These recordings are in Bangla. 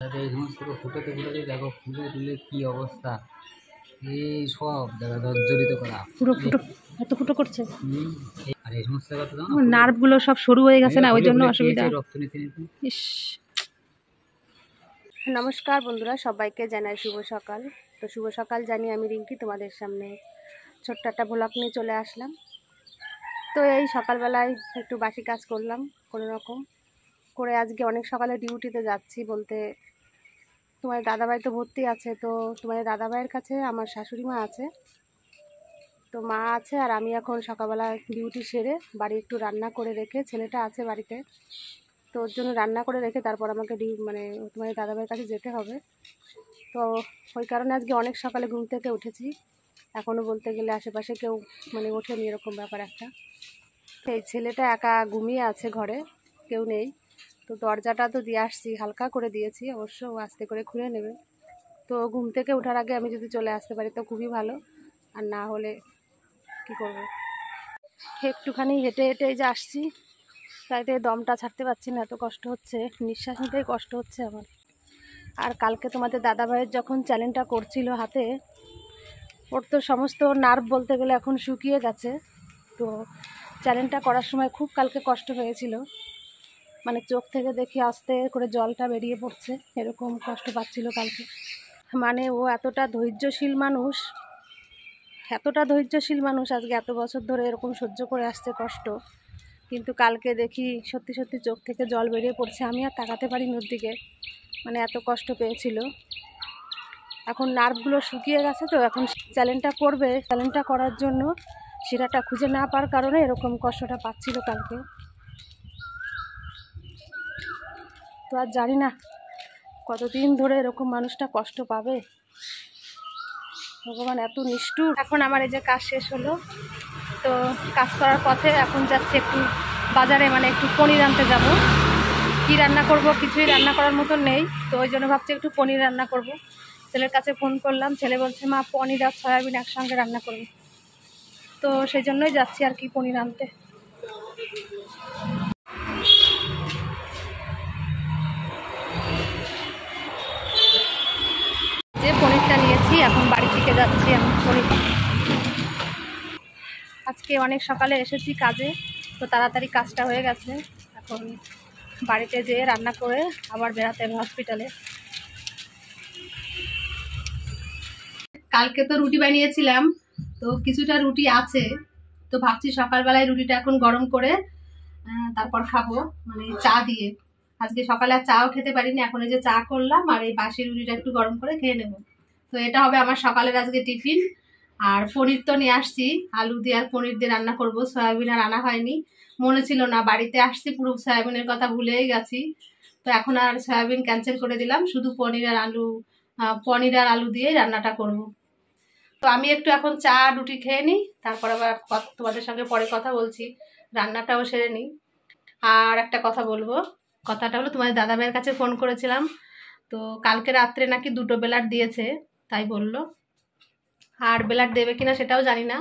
বর্ষাতে এই সমস্ত ফুটোতে ফুটোতে দেখো ফুলে টুলে কি অবস্থা, এই সব জায়গা জর্জরিত করা পুরো ফুটো, এত ফুটো করছে। আর এই সমস্ত জায়গা তো জানো নার্ভ গুলো সব সরু হয়ে গেছে না, ওই জন্য অসুবিধা। রক্ত নিতে নিতে। ইস। নমস্কার বন্ধুরা, সবাইকে জানাই শুভ সকাল। তো শুভ সকাল জানিয়ে আমি রিঙ্কি তোমাদের সামনে ছোট্ট একটা ভ্লগ নিয়ে চলে আসলাম। তো এই সকালবেলায় একটু বাসি কাজ করলাম কোনো রকম করে। আজকে অনেক সকালে ডিউটিতে যাচ্ছি বলতে, তোমার দাদাভাই তো ভর্তি আছে, তো তোমার দাদাভাইয়ের কাছে আমার শাশুড়ি মা আছে, তো মা আছে আর আমি এখন সকালবেলা ডিউটি সেরে বাড়ি একটু রান্না করে রেখে, ছেলেটা আছে বাড়িতে তো ওর জন্য রান্না করে রেখে তারপর আমাকে তোমার দাদাভাইয়ের কাছে যেতে হবে। তো ওই কারণে আজকে অনেক সকালে ঘুম থেকে উঠেছি। এখনও বলতে গেলে আশেপাশে কেউ ওঠেনি, এরকম ব্যাপার একটা। এই ছেলেটা একা ঘুমিয়ে আছে ঘরে, কেউ নেই। তো দরজাটা তো দিয়ে আসছি, হালকা করে দিয়েছি, অবশ্য ও আস্তে করে খুলে নেবে। তো ঘুম থেকে ওঠার আগে আমি যদি চলে আসতে পারি তো খুবই ভালো, আর না হলে কি করব। একটুখানি হেঁটে হেঁটে যে আসছি, তাইতে দমটা ছাড়তে পারছি না, এত কষ্ট হচ্ছে, নিঃশ্বাস নিতেই কষ্ট হচ্ছে আমার। আর কালকে তোমাদের দাদাভাইয়ের যখন চ্যালেঞ্জটা করছিল হাতে, ওর তো সমস্ত নার্ভ বলতে গেলে এখন শুকিয়ে গেছে। তো চ্যালেঞ্জটা করার সময় খুব কালকে কষ্ট হয়েছিল, মানে চোখ থেকে দেখি আস্তে করে জলটা বেরিয়ে পড়ছে, এরকম কষ্ট পাচ্ছিল কালকে। মানে ও এতটা ধৈর্যশীল মানুষ, আজকে এত বছর ধরে এরকম সহ্য করে আসছে কষ্ট, কিন্তু কালকে দেখি সত্যি সত্যি চোখ থেকে জল বেরিয়ে পড়ছে। আমি আর তাকাতে পারিনি ওর দিকে, মানে এত কষ্ট পেয়েছিল। এখন নার্ভগুলো শুকিয়ে গেছে, তো এখন চ্যালেঞ্জটা করবে, চ্যালেঞ্জটা করার জন্য শিরাটা খুঁজে না পাওয়ার কারণে এরকম কষ্টটা পাচ্ছিল কালকে। তো আর জানি না কতদিন ধরে এরকম মানুষটা কষ্ট পাবে, ভগবান এত নিষ্ঠুর। এখন আমার এই যে কাজ শেষ হলো, তো কাজ করার পথে এখন যাচ্ছি একটু বাজারে, মানে একটু পনির আনতে যাব। কি রান্না করব, কিছুই রান্না করার মতন নেই, তো ওই জন্য ভাবছি একটু পনির রান্না করব। ছেলের কাছে ফোন করলাম, ছেলে বলছে মা পনির আর সয়াবিন একসঙ্গে রান্না করবে, তো সেই জন্যই যাচ্ছি আর কি পনির আনতে। যে পনিরটা নিয়েছি, এখন বাড়ি থেকে যাচ্ছি আমি পনির। আজকে অনেক সকালে এসেছি কাজে, তো তাড়াতাড়ি কাজটা হয়ে গেছে। এখন বাড়িতে যেয়ে রান্না করে আবার বেড়াতে হবে হসপিটালে। কালকে তো রুটি বানিয়েছিলাম, তো কিছুটা রুটি আছে, তো ভাবছি সকালবেলায় রুটিটা এখন গরম করে তারপর খাবো, মানে চা দিয়ে। আজকে সকালে আর চাও খেতে পারিনি, এখন এই যে চা করলাম আর এই বাসি রুটিটা একটু গরম করে খেয়ে নেব। তো এটা হবে আমার সকালের আজকে টিফিন। আর পনির তো নিয়ে আসছি, আলু দিয়ে আর পনির দিয়ে রান্না করব, সয়াবিন আর আনা হয়নি, মনে ছিল না, বাড়িতে আসছি পুরো সয়াবিনের কথা ভুলেই গেছি। তো এখন আর সয়াবিন ক্যান্সেল করে দিলাম, শুধু পনির আর আলু দিয়ে রান্নাটা করব। তো আমি একটু এখন চা রুটি খেয়ে নিই, তারপর আবার তোমাদের সঙ্গে পরে কথা বলছি, রান্নাটাও সেরে নিই। আর একটা কথা বলবো, কথাটা হলো তোমাদের দাদাভাইয়ের কাছে ফোন করেছিলাম, তো কালকে রাত্রে নাকি 2টো ব্লাড দিয়েছে, তাই বললো। আর ব্লাড দেবে কিনা সেটাও জানি না।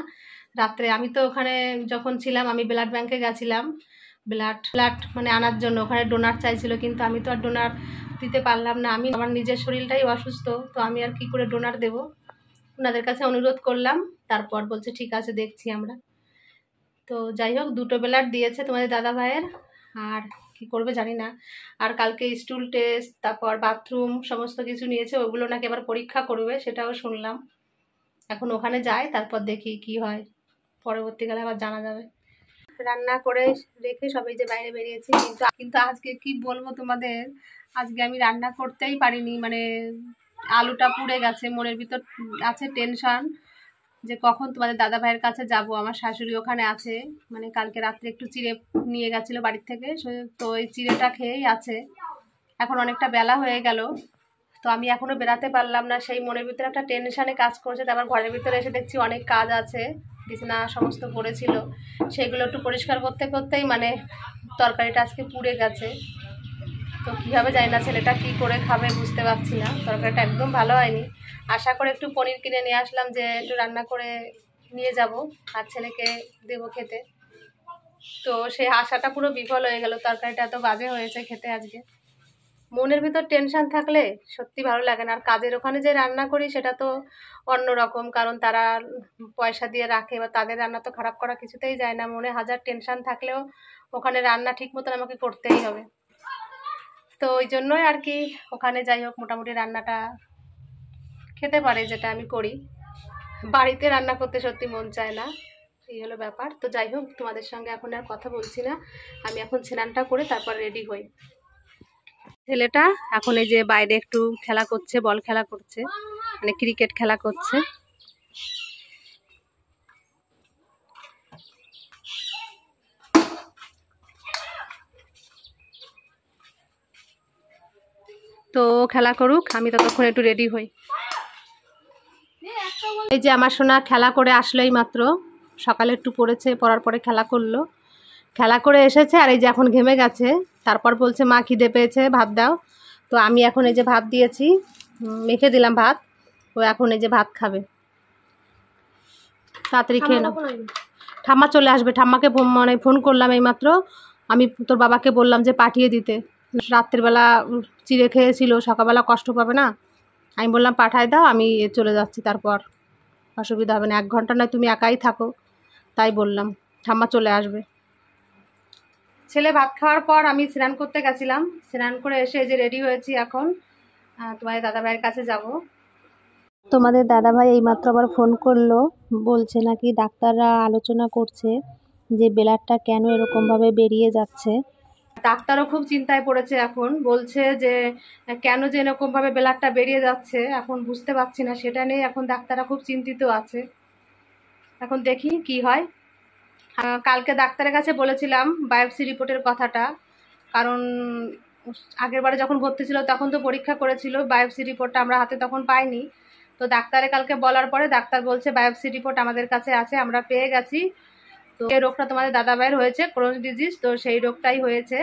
রাত্রে আমি তো ওখানে যখন ছিলাম, আমি ব্লাড ব্যাংকে গেছিলাম ব্লাড মানে আনার জন্য, ওখানে ডোনার চাইছিল, কিন্তু আমি তো আর ডোনার দিতে পারলাম না, আমার নিজের শরীরটাই অসুস্থ, তো আমি আর কি করে ডোনার দেব। ওনাদের কাছে অনুরোধ করলাম, তারপর বলছে ঠিক আছে দেখছি আমরা। তো যাই হোক 2টো ব্লাড দিয়েছে তোমাদের দাদা ভাইয়ের, আর কি করবে জানি না। আর কালকে স্টুল টেস্ট, তারপর বাথরুম সমস্ত কিছু নিয়েছে, ওগুলো নাকি আবার পরীক্ষা করবে, সেটাও শুনলাম। এখন ওখানে যাই, তারপর দেখি কি হয়, পরবর্তীকালে আবার জানা যাবে। রান্না করে রেখে সবাই যে বাইরে বেরিয়েছি, কিন্তু আজকে কি বলবো তোমাদের, আজকে আমি রান্না করতেই পারিনি, মানে আলুটা পুড়ে গেছে। মনের ভিতর আছে টেনশন যে কখন তোমাদের দাদা ভাইয়ের কাছে যাব। আমার শাশুড়ি ওখানে আছে, মানে কালকে রাত্রে একটু চিড়ে নিয়ে গেছিলো বাড়ির থেকে, তো ওই চিড়েটা খেয়েই আছে। এখন অনেকটা বেলা হয়ে গেল, তো আমি এখনো বেরাতে পারলাম না, সেই মনের ভিতরে একটা টেনশানে কাজ করছে। তারপর ঘরের ভিতরে এসে দেখছি অনেক কাজ আছে, বিছানা সমস্ত পড়েছিল, সেগুলো একটু পরিষ্কার করতে করতেই মানে তরকারিটা আজকে পুড়ে গেছে। তো কীভাবে জানি না, ছেলেটা কী করে খাবে বুঝতে পারছি না, তরকারিটা একদম ভালো হয়নি। আশা করে একটু পনির কিনে নিয়ে আসলাম যে একটু রান্না করে নিয়ে যাব আর ছেলেকে দেবো খেতে, তো সেই আশাটা পুরো বিফল হয়ে গেল, তরকারিটা এত বাজে হয়েছে খেতে আজকে। মনের ভিতর টেনশন থাকলে সত্যি ভালো লাগে না। আর কাজের ওখানে যে রান্না করি সেটা তো অন্যরকম, কারণ তারা পয়সা দিয়ে রাখে বা তাদের রান্না তো খারাপ করা কিছুতেই যায় না। মনে হাজার টেনশন থাকলেও ওখানে রান্না ঠিক মতন আমাকে করতেই হবে। তো ওই জন্যই আর কি ওখানে যাই হোক মোটামুটি রান্নাটা খেতে পারে যেটা আমি করি। বাড়িতে রান্না করতে সত্যি মন চায় না, এই হলো ব্যাপার। তো যাই হোক তোমাদের সঙ্গে এখন আর কথা বলছি না, আমি এখন স্নানটা করে তারপর রেডি হই। ছেলেটা এখন এই যে বাইরে একটু খেলা করছে, বল খেলা করছে, মানে ক্রিকেট খেলা করছে। তো খেলা করুক, আমি ততক্ষণ একটু রেডি হই। এই যে আমার সোনা খেলা করে আসলো এই মাত্র, সকালে একটু পড়েছে, পড়ার পরে খেলা করলো, খেলা করে এসেছে আর এই যে এখন ঘেমে গেছে। তারপর বলছে মা খিদে পেয়েছে ভাত দাও। তো আমি এখন এই যে ভাত দিয়েছি, মেখে দিলাম ভাত, ও এখন এই যে ভাত খাবে। তাড়াতাড়ি খেয়ে নাও। ঠাম্মা চলে আসবে, ঠাম্মাকে মানে ফোন করলাম এইমাত্র, আমি তোর বাবাকে বললাম যে পাঠিয়ে দিতে, রাত্রিবেলা চিড়ে খেয়েছিল, সকালবেলা কষ্ট পাবে না, আমি বললাম পাঠায় দাও, আমি চলে যাচ্ছি, তারপর অসুবিধা হবে না, 1 ঘন্টা নয় তুমি একাই থাকো, তাই বললাম, ঠাম্মা চলে আসবে। ছেলে ভাত খাওয়ার পর আমি স্নান করতে গেছিলাম, স্নান করে এসে যে রেডি হয়েছি এখন তোমাদের দাদাভাইয়ের কাছে যাব। তোমাদের দাদাভাই এইমাত্র আবার ফোন করলো, বলছে নাকি ডাক্তাররা আলোচনা করছে যে ব্লাডটা কেন এরকমভাবে বেরিয়ে যাচ্ছে। ডাক্তারও খুব চিন্তায় পড়েছে এখন, বলছে যে কেন যে এরকমভাবে ব্লাডটা বেরিয়ে যাচ্ছে এখন বুঝতে পারছি না, সেটা নিয়ে এখন ডাক্তাররা খুব চিন্তিত আছে। এখন দেখি কি হয়। কালকে ডাক্তারের কাছে বলেছিলাম বায়োপসি রিপোর্টের কথাটা, কারণ আগের বারে যখন ভর্তি ছিল তখন তো পরীক্ষা করেছিল, বায়োপসি রিপোর্টটা আমরা হাতে তখন পাইনি। তো ডাক্তারে কালকে বলার পরে ডাক্তার বলছে বায়োপসি রিপোর্ট আমাদের কাছে আছে, আমরা পেয়ে গেছি। তো এই রোগটা তোমাদের দাদাভাইয়ের হয়েছে, ক্রোনিক ডিজিজ, তো সেই রোগটাই হয়েছে,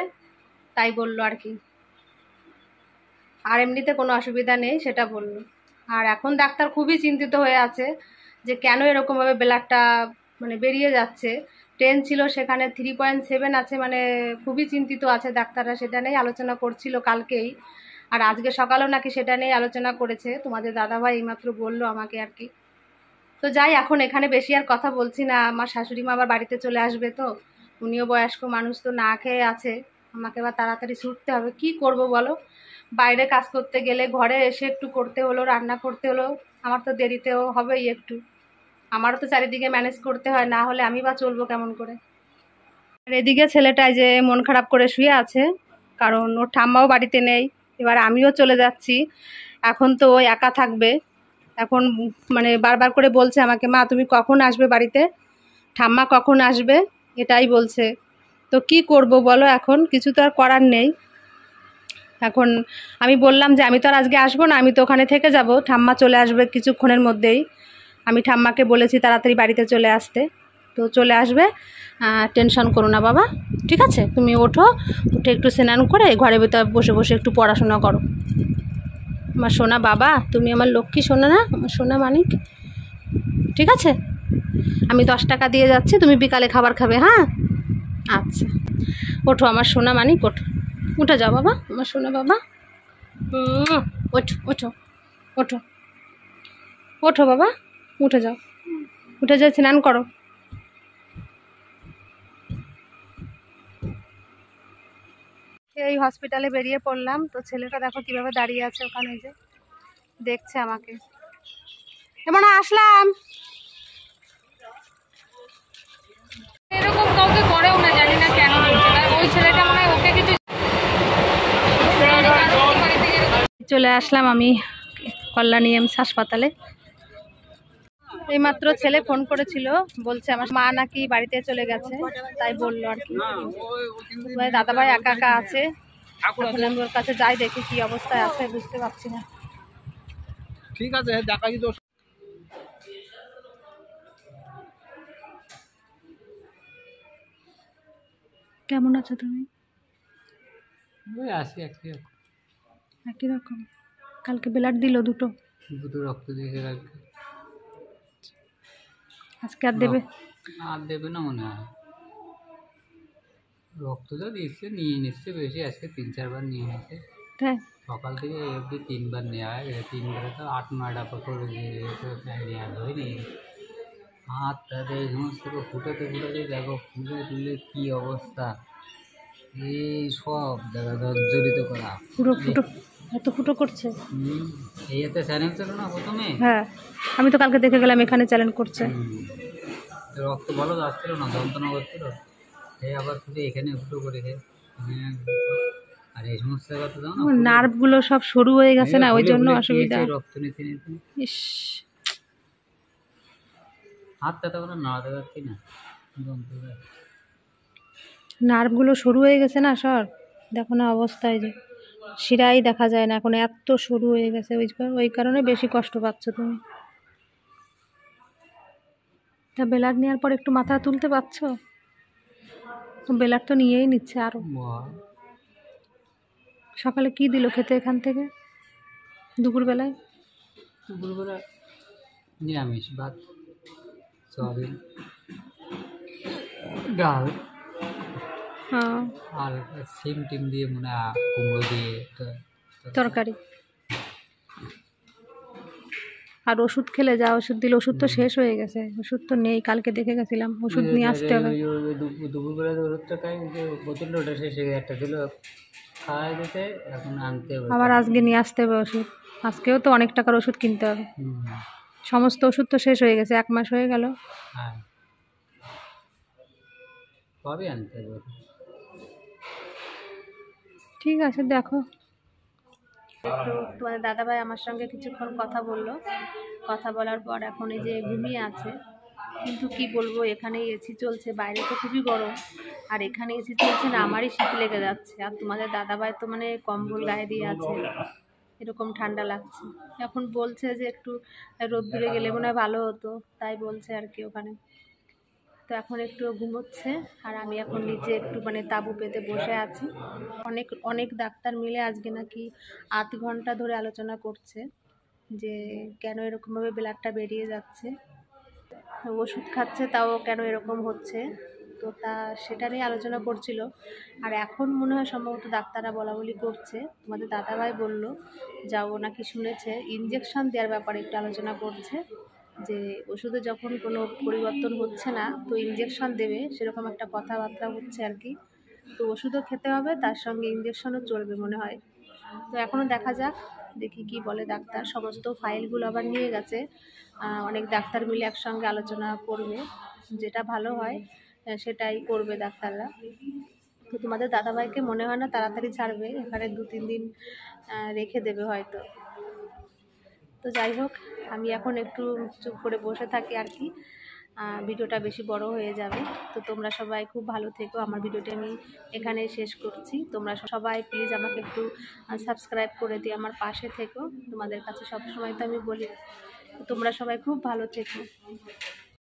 তাই বললো আর কি, আর এমনিতে কোনো অসুবিধা নেই সেটা বললো। আর এখন ডাক্তার খুবই চিন্তিত হয়ে আছে যে কেন এরকমভাবে ব্লাডটা মানে বেরিয়ে যাচ্ছে। 10 ছিল সেখানে 3.7 আছে, মানে খুবই চিন্তিত আছে ডাক্তাররা, সেটা নিয়েই আলোচনা করছিল কালকেই, আর আজকে সকালেও নাকি সেটা নিয়ে আলোচনা করেছে, তোমাদের দাদাভাই এইমাত্র বললো আমাকে আর কি। তো যাই, এখন এখানে বেশি আর কথা বলছি না, আমার শাশুড়ি মা আবার বাড়িতে চলে আসবে, তো উনিও বয়স্ক মানুষ, তো না খেয়ে আছে, আমাকে আবার তাড়াতাড়ি ছুটতে হবে, কি করব বলো, বাইরে কাজ করতে গেলে ঘরে এসে একটু করতে হলো, রান্না করতে হলো, আমার তো দেরিতেও হবেই একটু, আমারও তো চারিদিকে ম্যানেজ করতে হয়, না হলে আমি বা চলবো কেমন করে। আর এদিকে ছেলেটাই যে মন খারাপ করে শুয়ে আছে, কারণ ওর ঠাম্মাও বাড়িতে নেই, এবার আমিও চলে যাচ্ছি, এখন তো ও একা থাকবে। এখন মানে বারবার করে বলছে আমাকে, মা তুমি কখন আসবে বাড়িতে, ঠাম্মা কখন আসবে, এটাই বলছে। তো কি করব বলো, এখন কিছু তো আর করার নেই। এখন আমি বললাম যে আমি তো আর আজকে আসবো না, আমি তো ওখানে থেকে যাব, ঠাম্মা চলে আসবে কিছুক্ষণের মধ্যেই, আমি ঠাম্মাকে বলেছি তাড়াতাড়ি বাড়িতে চলে আসতে, তো চলে আসবে, টেনশন করো না বাবা, ঠিক আছে, তুমি ওঠো, উঠে একটু স্নান করে ঘরের ভিতরে বসে বসে একটু পড়াশোনা করো। আমার সোনা বাবা, তুমি আমার লক্ষ্মী সোনা না, আমার সোনা মানিক, ঠিক আছে, আমি 10 টাকা দিয়ে যাচ্ছি, তুমি বিকালে খাবার খাবে, হ্যাঁ আচ্ছা, ওঠো আমার সোনা মানিক, ওঠো, উঠে যাও বাবা, আমার সোনা বাবা, ওঠো ওঠো ওঠো ওঠো বাবা, উঠে যাও, উঠে যাও, স্নান করো। এই হসপিটালে বেরিয়ে পড়লাম, তো ছেলেটা দেখো কিভাবে দাঁড়িয়ে আছে ওখানে, যে দেখছে আমাকে, এমন আসলাম, এরকম কাউকে করেও না, জানি না কেন বলছে না, ওই ছেলেটা মনে হয় ওকে কিছু। চলে আসলাম আমি কল্যাণী এমস হাসপাতালে, এইমাত্র ছেলে ফোন করেছিল, বলছে আমার মা নাকি বাড়িতে চলে গেছে, তাই বললো আর কি, দাদাভাই একা একা আছে, এখন আমি ওর কাছে যাই, দেখি কি অবস্থায় আছে, বুঝতে পারছি না। ঠিক আছে দেখাই তো। কেমন আছো তুমি? ওই আসি একই রকম। একই রকম। কালকে ব্লাড দিল দুটো রক্ত দিয়েছে কালকে, আজকে আর দেবে? আর দেবে না মনে হয়, রক্ত তো দিচ্ছে, নিয়ে নিচ্ছে বেশি, আজকে 3-4 বার নিয়ে নিচ্ছে। তাই সকাল থেকে অবধি 3বার নেওয়া হয়, 3বারে তো 8-9টা করে নেওয়া হয়নি। হাত তাতে এই সমস্ত ফুটাতে দেখো ফুলে টুলে কী অবস্থা, এই সব দেখা জর্জরিত করা। পুরো ফুটো, এত ফুটো করছে। এই এতে চ্যানেল ছিল না প্রথমে, হ্যাঁ আমি তো কালকে দেখে গেলাম এখানে চ্যালেঞ্জ করছে। রক্ত ভালো যাচ্ছিল না, যন্ত্রণা করছিল, এই আবার ফুটে এখানে ফুটো করেছে। আর এই সমস্ত জায়গা তো জানো না, নার্ভগুলো সব সরু হয়ে গেছে না, ওই জন্য অসুবিধা। রক্ত নিতে নিতে ইস, হাতটা তো আমরা নাড়াতে পারছি না, যন্ত্রণা। নার্ভগুলো সরু হয়ে গেছে না সর, দেখো না অবস্থায়, যে শিরাই দেখা যায় না এখন, এত সরু হয়ে গেছে। ওই কারণে বেশি কষ্ট পাচ্ছ তুমি। তা বেলার নেওয়ার পর একটু মাথা তুলতে পারছো? বেলার তো নিয়েই নিচ্ছে আরো। সকালে কি দিল খেতে এখান থেকে? দুপুরবেলায় নিরামিষ ভাত, সয়াবিন, ডাল, হ্যাঁ আর সিম টিম দিয়ে মনে হয় কুমড়ো দিয়ে তরকারি। আর ওষুধ খেলে যা ওষুধ দিল, ওষুধ তো শেষ হয়ে গেছে, ওষুধ তো নেই, কালকে দেখে গেছিলাম, ওষুধ নিয়ে আসতে হবে। দুপুরবেলা ওষুধটা খাই, বোতলটা ওটা শেষ হয়ে একটা ছিল, খাওয়া যেতে এখন আনতে হবে। আবার আজকে নিয়ে আসতে হবে ওষুধ, আজকেও তো অনেক টাকার ওষুধ কিনতে হবে। সমস্ত ওষুধ তো শেষ হয়ে গেছে, 1 মাস হয়ে গেল। হ্যাঁ, কবে আনতে হবে? ঠিক আছে দেখো। একটু তোমাদের দাদাভাই আমার সঙ্গে কিছুক্ষণ কথা বললো, কথা বলার পর এখন এই যে ঘুমিয়ে আছে। কিন্তু কি বলবো, এখানে এসি চলছে, বাইরে তো খুবই গরম, আর এখানে এসি চলছে না, আমারই শীত লেগে যাচ্ছে। আর তোমাদের দাদাভাই তো মানে কম্বল গায়ে দিয়ে আছে, এরকম ঠান্ডা লাগছে। এখন বলছে যে একটু রোদ্দুরে গেলে মনে হয় ভালো হতো, তাই বলছে আর কি ওখানে। তো এখন একটু ঘুমোচ্ছে, আর আমি এখন নিচে একটু মানে তাঁবু পেতে বসে আছি। অনেক ডাক্তার মিলে আজকে নাকি 8 ঘন্টা ধরে আলোচনা করছে যে কেন এরকমভাবে ব্লাডটা বেরিয়ে যাচ্ছে, ওষুধ খাচ্ছে তাও কেন এরকম হচ্ছে। তো সেটা নিয়ে আলোচনা করছিল। আর এখন মনে হয় সম্ভবত ডাক্তাররা বলা বলি করছে, তোমাদের দাদাভাই বলল যাও নাকি শুনেছে ইঞ্জেকশন দেওয়ার ব্যাপারে একটু আলোচনা করছে, যে ওষুধে যখন কোনো পরিবর্তন হচ্ছে না তো ইঞ্জেকশন দেবে, সেরকম একটা কথাবার্তা হচ্ছে আর কি। তো ওষুধও খেতে হবে, তার সঙ্গে ইঞ্জেকশনও চলবে মনে হয়। তো এখনও দেখা যাক, দেখি কি বলে ডাক্তার। সমস্ত ফাইলগুলো আবার নিয়ে গেছে, অনেক ডাক্তার মিলে একসঙ্গে আলোচনা করবে, যেটা ভালো হয় সেটাই করবে ডাক্তাররা। তো তোমাদের দাদাভাইকে মনে হয় না তাড়াতাড়ি ছাড়বে, এখানে 2-3 দিন রেখে দেবে হয়তো। তো যাই হোক, আমি এখন একটু চুপ করে বসে থাকি আর কি, ভিডিওটা বেশি বড় হয়ে যাবে। তো তোমরা সবাই খুব ভালো থেকো, আমার ভিডিওটা আমি এখানেই শেষ করছি। তোমরা সবাই প্লিজ আমাকে একটু সাবস্ক্রাইব করে দিয়ে আমার পাশে থেকো, তোমাদের কাছে সবসময় তো আমি বলি। তোমরা সবাই খুব ভালো থেকো।